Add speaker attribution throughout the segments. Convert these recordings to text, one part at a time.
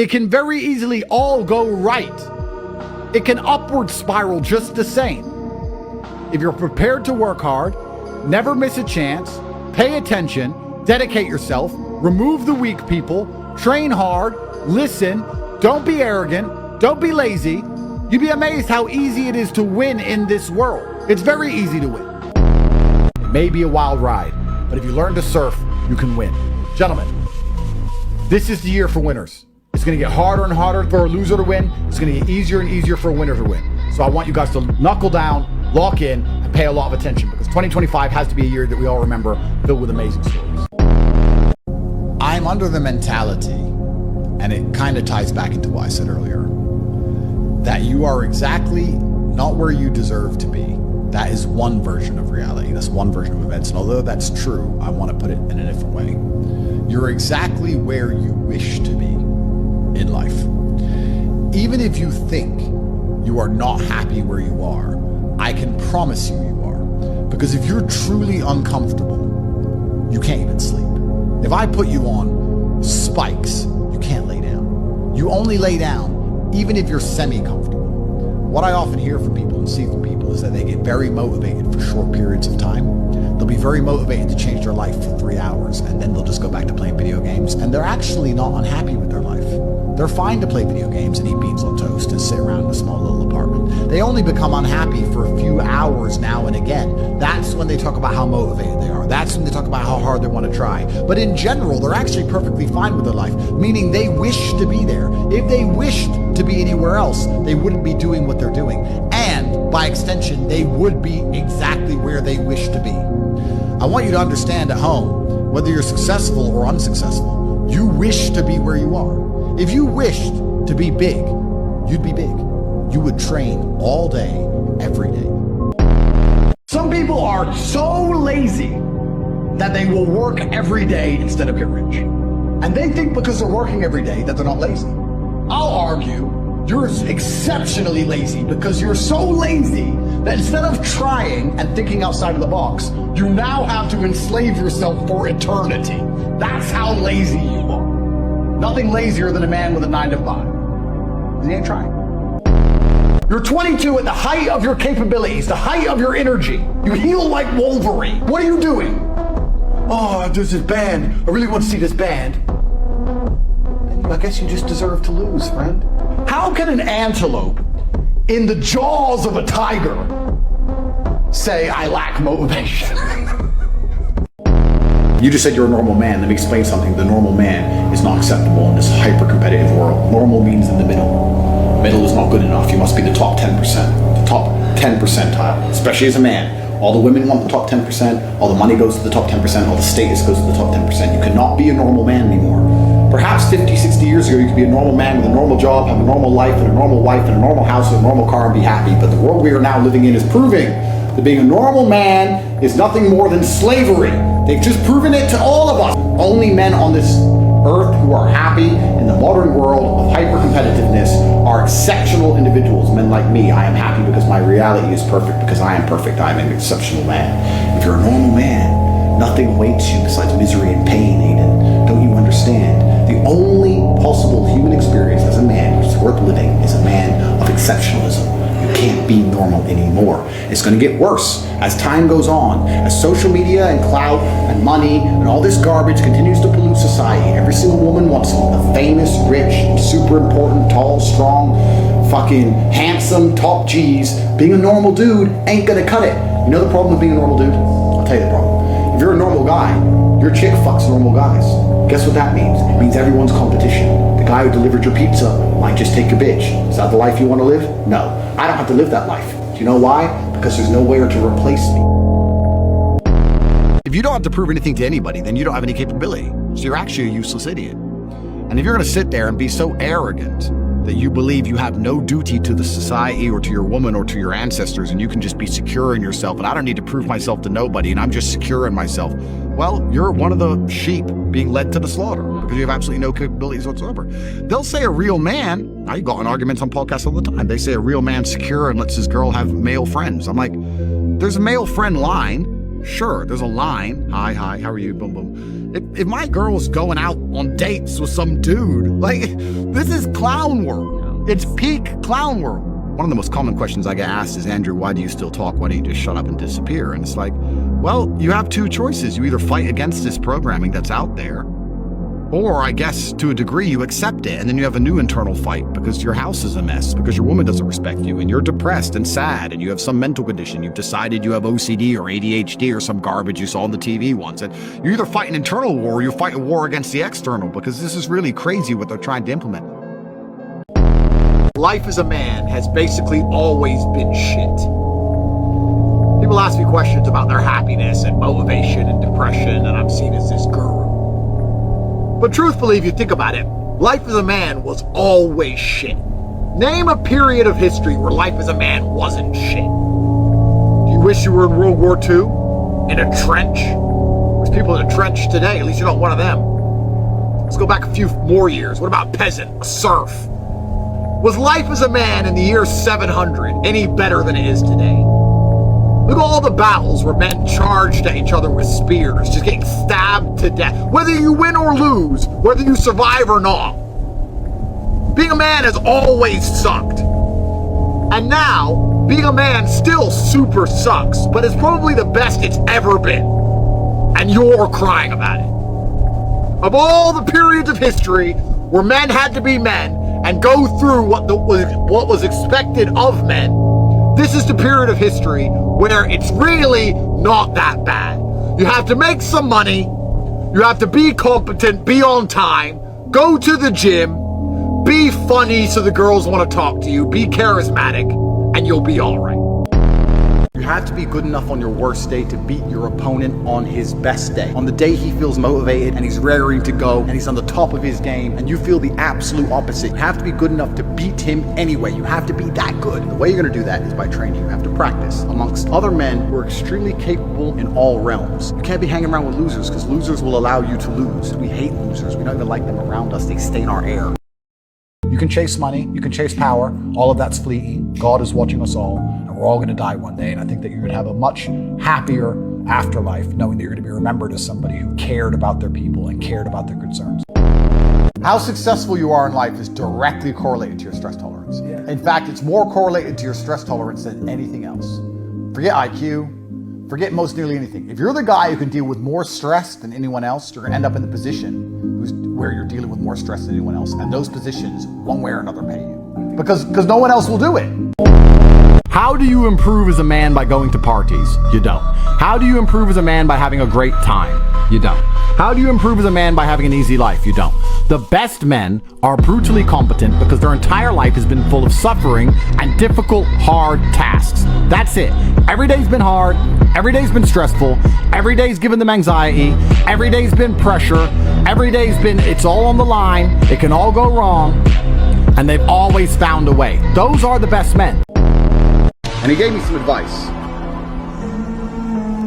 Speaker 1: it can very easily all go right. It can upward spiral just the same. If you're prepared to work hard, never miss a chance, pay attention, dedicate yourself, remove the weak people, train hard, listen, don't be arrogant, don't be lazy, you'd be amazed how easy it is to win in this world. It's very easy to win. It may be a wild ride, but if you learn to surf, you can win. Gentlemen, this is the year for winners. It's going to get harder and harder for a loser to win. It's going to get easier and easier for a winner to win. So I want you guys to knuckle down, lock in, and pay a lot of attention, because 2025 has to be a year that we all remember, filled with amazing stories. I'm under the mentality, and it kind of ties back into what I said earlier, that you are exactly not where you deserve to be. That is one version of reality. That's one version of events. And although that's true, I want to put it in a different way. You're exactly where you wish to be in life. Even if you think you are not happy where you are, I can promise you you are. Because if you're truly uncomfortable, you can't even sleep. If I put you on spikes, you can't lay down. You only lay down even if you're semi-comfortable. What I often hear from people and see from people is that they get very motivated for short periods of time. They'll be very motivated to change their life for 3 hours, and then they'll just go back to playing video games, and they're actually not unhappy with their life. They're fine to play video games and eat beans on toast and sit around in a small little apartment. They only become unhappy for a few hours now and again. That's when they talk about how motivated they are. That's when they talk about how hard they want to try. But in general, they're actually perfectly fine with their life, meaning they wish to be there. If they wished to be anywhere else, they wouldn't be doing what they're doing. And by extension, they would be exactly where they wish to be. I want you to understand at home, whether you're successful or unsuccessful, you wish to be where you are. If you wished to be big, you'd be big. You would train all day, every day. Some people are so lazy that they will work every day instead of get rich. And they think because they're working every day that they're not lazy. I'll argue you're exceptionally lazy because you're so lazy that instead of trying and thinking outside of the box, you now have to enslave yourself for eternity. That's how lazy you are. Nothing lazier than a man with a 9 to 5. He ain't trying. You're 22 at the height of your capabilities, the height of your energy. You heal like Wolverine. What are you doing? Oh, there's this band. I really want to see this band. I guess you just deserve to lose, friend. How can an antelope in the jaws of a tiger say, I lack motivation? You just said you're a normal man. Let me explain something. The normal man is not acceptable in this hyper-competitive world. Normal means in the middle. Middle is not good enough. You must be the top 10%, the top 10 percentile, especially as a man. All the women want the top 10%, all the money goes to the top 10%, all the status goes to the top 10%. You cannot be a normal man anymore. Perhaps 50, 60 years ago, you could be a normal man with a normal job, have a normal life, and a normal wife, and a normal house, and a normal car, and be happy. But the world we are now living in is proving that being a normal man is nothing more than slavery. They've just proven it to all of us. Only men on this earth who are happy in the modern world of hyper-competitiveness are exceptional individuals, men like me. I am happy because my reality is perfect, because I am perfect. I am an exceptional man. If you're a normal man, nothing awaits you besides misery and pain, Aiden. Don't you understand? The only possible human experience as a man which is worth living is a man of exceptionalism. You can't be normal anymore. It's going to get worse as time goes on, as social media and clout and money and all this garbage continues to pollute society. Every single woman wants a famous, rich, super important, tall, strong, fucking handsome, top G's. Being a normal dude ain't gonna cut it. You know the problem with being a normal dude? I'll tell you the problem. If you're a normal guy, your chick fucks normal guys. Guess what that means? It means everyone's competition. The guy who delivered your pizza might just take your bitch. Is that the life you want to live? No. I don't have to live that life. Do you know why? Because there's nowhere to replace me. If you don't have to prove anything to anybody, then you don't have any capability. So you're actually a useless idiot. And if you're going to sit there and be so arrogant that you believe you have no duty to the society or to your woman or to your ancestors, and you can just be secure in yourself, and I don't need to prove myself to nobody, and I'm just secure in myself, well, you're one of the sheep being led to the slaughter because you have absolutely no capabilities whatsoever. They'll say a real man, I got in arguments on podcasts all the time, they say a real man's secure and lets his girl have male friends. I'm like, there's a male friend line. Sure, there's a line. Hi, how are you? Boom, boom. If my girl's going out on dates with some dude, like, this is clown world. It's peak clown world. One of the most common questions I get asked is, Andrew, why do you still talk? Why don't you just shut up and disappear? And it's like, well, you have two choices. You either fight against this programming that's out there, or I guess to a degree you accept it, and then you have a new internal fight because your house is a mess, because your woman doesn't respect you, and you're depressed and sad, and you have some mental condition. You've decided you have OCD or ADHD or some garbage you saw on the TV once. And you either fight an internal war or you fight a war against the external, because this is really crazy what they're trying to implement. Life as a man has basically always been shit. People ask me questions about their happiness and motivation and depression, and I'm seen as this guru. But truthfully, if you think about it, life as a man was always shit. Name a period of history where life as a man wasn't shit. Do you wish you were in World War II? In a trench? There's people in a trench today, at least you're not one of them. Let's go back a few more years. What about peasant, a serf? Was life as a man in the year 700 any better than it is today? Look at all the battles where men charged at each other with spears, just getting stabbed to death. Whether you win or lose, whether you survive or not. Being a man has always sucked. And now, being a man still super sucks, but it's probably the best it's ever been. And you're crying about it. Of all the periods of history where men had to be men and go through what was expected of men, this is the period of history where it's really not that bad. You have to make some money, you have to be competent, be on time, go to the gym, be funny so the girls want to talk to you, be charismatic, and you'll be all right. You have to be good enough on your worst day to beat your opponent on his best day. On the day he feels motivated and he's raring to go and he's on the top of his game and you feel the absolute opposite. You have to be good enough to beat him anyway. You have to be that good. And the way you're going to do that is by training. You have to practice amongst other men who are extremely capable in all realms. You can't be hanging around with losers because losers will allow you to lose. We hate losers. We don't even like them around us. They stain our air. You can chase money, you can chase power, all of that's fleeting. God is watching us all, and we're all gonna die one day, and I think that you're gonna have a much happier afterlife knowing that you're gonna be remembered as somebody who cared about their people and cared about their concerns. How successful you are in life is directly correlated to your stress tolerance. In fact, it's more correlated to your stress tolerance than anything else. Forget IQ, forget most nearly anything. If you're the guy who can deal with more stress than anyone else, you're gonna end up in the position where you're dealing with more stress than anyone else. And those positions, one way or another, pay you. Because no one else will do it. How do you improve as a man by going to parties? You don't. How do you improve as a man by having a great time? You don't. How do you improve as a man by having an easy life? You don't. The best men are brutally competent because their entire life has been full of suffering and difficult, hard tasks. That's it. Every day's been hard. Every day's been stressful. Every day's given them anxiety. Every day's been pressure. Every day's been, it's all on the line. It can all go wrong. And they've always found a way. Those are the best men. And he gave me some advice.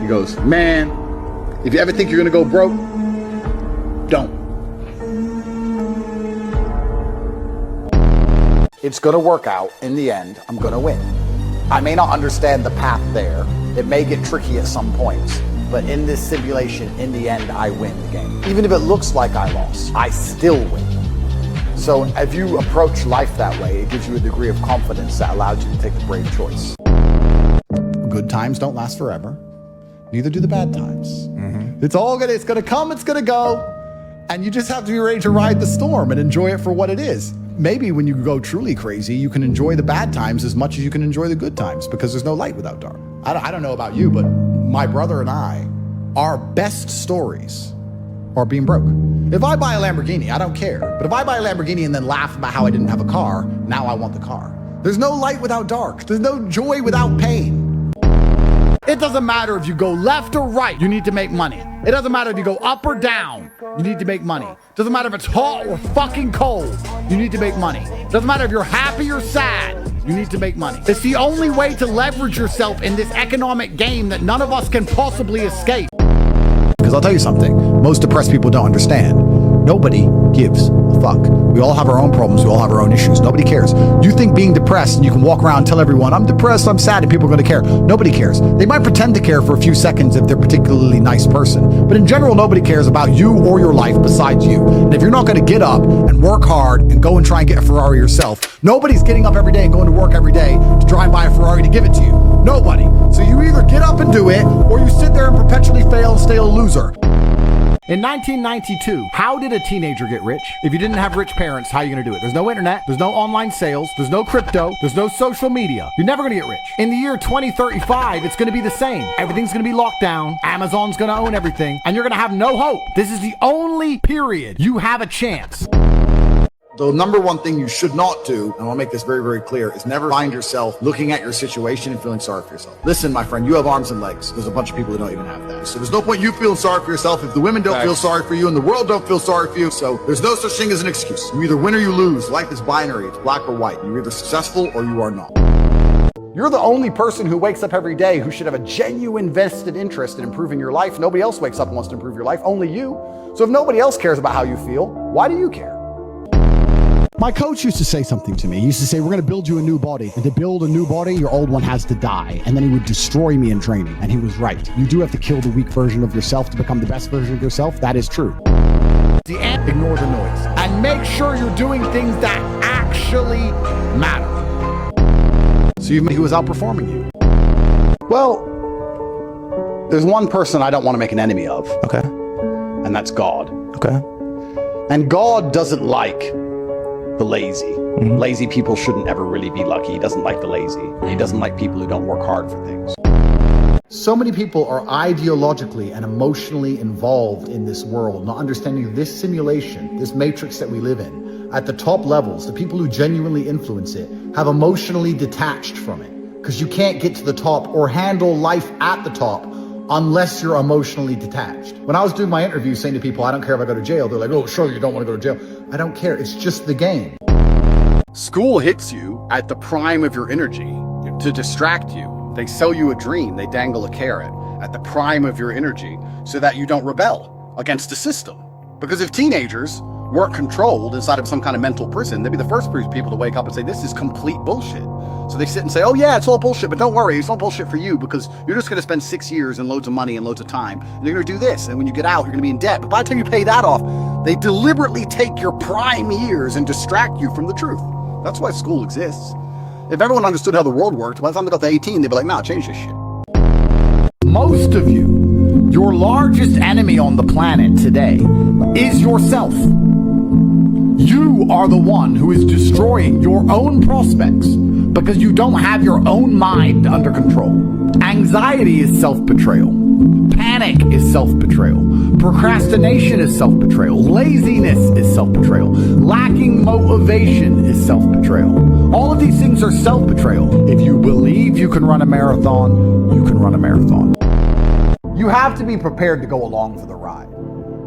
Speaker 1: He goes, man, if you ever think you're gonna go broke, don't. It's gonna work out. In the end, I'm gonna win. I may not understand the path there. It may get tricky at some points, but in this simulation, in the end, I win the game. Even if it looks like I lost, I still win. So if you approach life that way, it gives you a degree of confidence that allows you to take the brave choice. Good times don't last forever. Neither do the bad times. It's gonna come, it's gonna go. And you just have to be ready to ride the storm and enjoy it for what it is. Maybe when you go truly crazy, you can enjoy the bad times as much as you can enjoy the good times because there's no light without dark. I don't know about you, but my brother and I, our best stories are being broke. If I buy a Lamborghini, I don't care. But if I buy a Lamborghini and then laugh about how I didn't have a car, now I want the car. There's no light without dark. There's no joy without pain. It doesn't matter if you go left or right, you need to make money. It doesn't matter if you go up or down, you need to make money. It doesn't matter if it's hot or fucking cold, you need to make money. It doesn't matter if you're happy or sad, you need to make money. It's the only way to leverage yourself in this economic game that none of us can possibly escape. Because I'll tell you something, most depressed people don't understand. Nobody gives a a fuck. We all have our own problems. We all have our own issues. Nobody cares. You think being depressed and you can walk around and tell everyone, I'm depressed, I'm sad, and people are going to care. Nobody cares. They might pretend to care for a few seconds if they're a particularly nice person. But in general, nobody cares about you or your life besides you. And if you're not going to get up and work hard and go and try and get a Ferrari yourself, nobody's getting up every day and going to work every day to drive by a Ferrari to give it to you. Nobody. So you either get up and do it, or you sit there and perpetually fail and stay a loser. In 1992, how did a teenager get rich? If you didn't have rich parents, how are you going to do it? There's no internet, there's no online sales, there's no crypto, there's no social media. You're never going to get rich. In the year 2035, it's going to be the same. Everything's going to be locked down. Amazon's going to own everything, and you're going to have no hope. This is the only period you have a chance. The number one thing you should not do, and I'll make this very, very clear, is never find yourself looking at your situation and feeling sorry for yourself. Listen, my friend, you have arms and legs. There's a bunch of people who don't even have that. So there's no point you feeling sorry for yourself if the women don't feel sorry for you and the world don't feel sorry for you. So there's no such thing as an excuse. You either win or you lose. Life is binary. It's black or white. You're either successful or you are not. You're the only person who wakes up every day who should have a genuine vested interest in improving your life. Nobody else wakes up and wants to improve your life, only you. So if nobody else cares about how you feel, why do you care? My coach used to say something to me. He used to say, we're going to build you a new body. And to build a new body, your old one has to die. And then he would destroy me in training. And he was right. You do have to kill the weak version of yourself to become the best version of yourself. That is true. Ignore the noise. And make sure you're doing things that actually matter. So he was outperforming you. Well, there's one person I don't want to make an enemy of.
Speaker 2: Okay.
Speaker 1: And that's God.
Speaker 2: Okay.
Speaker 1: And God doesn't like the lazy. Lazy people shouldn't ever really be lucky. He doesn't like the lazy. He doesn't like people who don't work hard for things. So many people are ideologically and emotionally involved in this world, not understanding this simulation, this matrix that we live in. At the top levels, the people who genuinely influence it have emotionally detached from it, because you can't get to the top or handle life at the top unless you're emotionally detached. When I was doing my interview saying to people, I don't care if I go to jail, they're like, oh, sure, you don't want to go to jail. I don't care. It's just the game. School hits you at the prime of your energy to distract you. They sell you a dream. They dangle a carrot at the prime of your energy so that you don't rebel against the system. Because if teenagers weren't controlled inside of some kind of mental prison, they'd be the first people to wake up and say, this is complete bullshit. So they sit and say, oh yeah, it's all bullshit, but don't worry, it's all bullshit for you because you're just going to spend 6 years and loads of money and loads of time. And you're going to do this. And when you get out, you're going to be in debt. But by the time you pay that off, they deliberately take your prime years and distract you from the truth. That's why school exists. If everyone understood how the world worked, by the time they got to 18, they'd be like, nah, change this shit. Most of you, your largest enemy on the planet today is yourself. You are the one who is destroying your own prospects because you don't have your own mind under control. Anxiety is self-betrayal. Panic is self-betrayal. Procrastination is self-betrayal. Laziness is self-betrayal. Lacking motivation is self-betrayal. All of these things are self-betrayal. If you believe you can run a marathon, you can run a marathon. You have to be prepared to go along for the ride.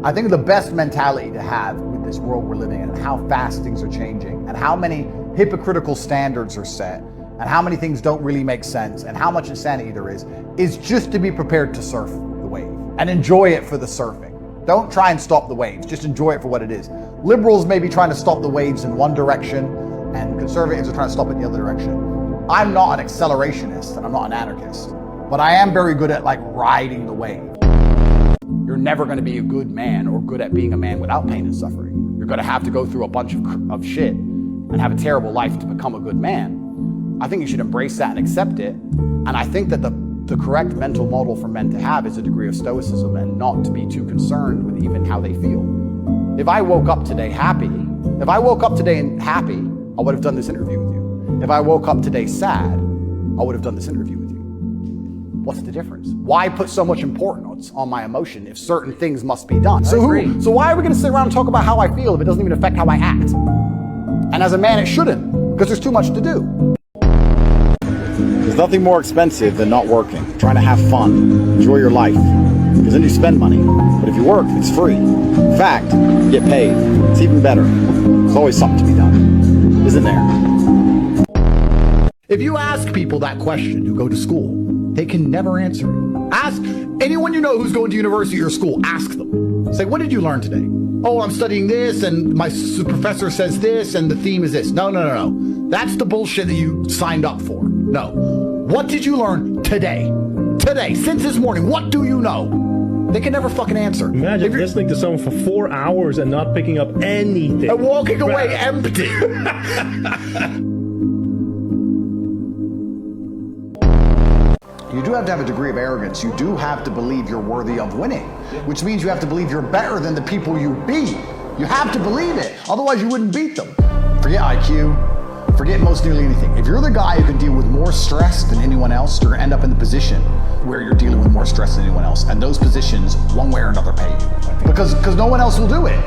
Speaker 1: I think the best mentality to have with this world we're living in and how fast things are changing and how many hypocritical standards are set and how many things don't really make sense and how much insanity there is just to be prepared to surf the wave and enjoy it for the surfing. Don't try and stop the waves, just enjoy it for what it is. Liberals may be trying to stop the waves in one direction and conservatives are trying to stop it in the other direction. I'm not an accelerationist and I'm not an anarchist, but I am very good at riding the wave. You're never going to be a good man or good at being a man without pain and suffering. You're going to have to go through a bunch of shit and have a terrible life to become a good man. I think you should embrace that and accept it. And I think that the correct mental model for men to have is a degree of stoicism and not to be too concerned with even how they feel. If I woke up today happy, I would have done this interview with you. If I woke up today sad, I would have done this interview with you. What's the difference? Why put so much importance on my emotion if certain things must be done? So why are we going to sit around and talk about how I feel if it doesn't even affect how I act? And as a man, it shouldn't, because there's too much to do. There's nothing more expensive than not working, trying to have fun, enjoy your life, because then you spend money. But if you work, it's free. In fact, you get paid. It's even better. There's always something to be done, isn't there? If you ask people that question who go to school, they can never answer it. Ask anyone you know who's going to university or school, ask them. Say, what did you learn today? Oh, I'm studying this, and my professor says this, and the theme is this. No. That's the bullshit that you signed up for. No. What did you learn today? Today, since this morning, what do you know? They can never fucking answer.
Speaker 2: Imagine listening to someone for 4 hours and not picking up anything.
Speaker 1: And walking away empty.
Speaker 3: You do have to have a degree of arrogance. You do have to believe you're worthy of winning, which means you have to believe you're better than the people you beat. You have to believe it. Otherwise, you wouldn't beat them. Forget IQ. Forget most nearly anything. If you're the guy who can deal with more stress than anyone else, you're gonna end up in the position where you're dealing with more stress than anyone else. And those positions, one way or another, pay you. Because no one else will do it.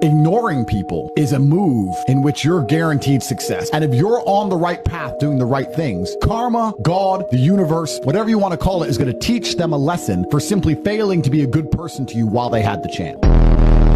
Speaker 1: Ignoring people is a move in which you're guaranteed success. And if you're on the right path doing the right things, karma, God, the universe, whatever you want to call it, is going to teach them a lesson for simply failing to be a good person to you while they had the chance.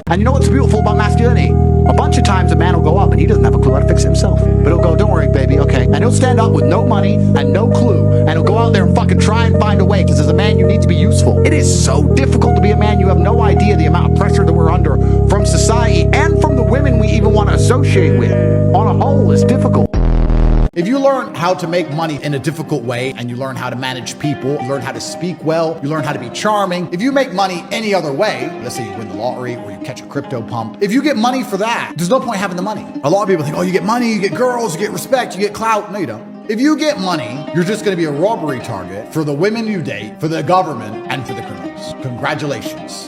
Speaker 1: And you know what's beautiful about masculinity? A bunch of times a man will go up and he doesn't have a clue how to fix it himself. But he'll go, don't worry, baby, okay. And he'll stand up with no money and no clue. And he'll go out there and fucking try and find a way, because as a man, you need to be useful. It is so difficult to be a man. You have no idea the amount of pressure that we're under from society and from the women we even want to associate with. On a whole, it's difficult. If you learn how to make money in a difficult way, and you learn how to manage people, you learn how to speak well, you learn how to be charming. If you make money any other way, let's say you win the lottery or you catch a crypto pump, if you get money for that, there's no point having the money. A lot of people think, oh, you get money, you get girls, you get respect, you get clout. No, you don't. If you get money, you're just going to be a robbery target for the women you date, for the government, and for the criminals. Congratulations.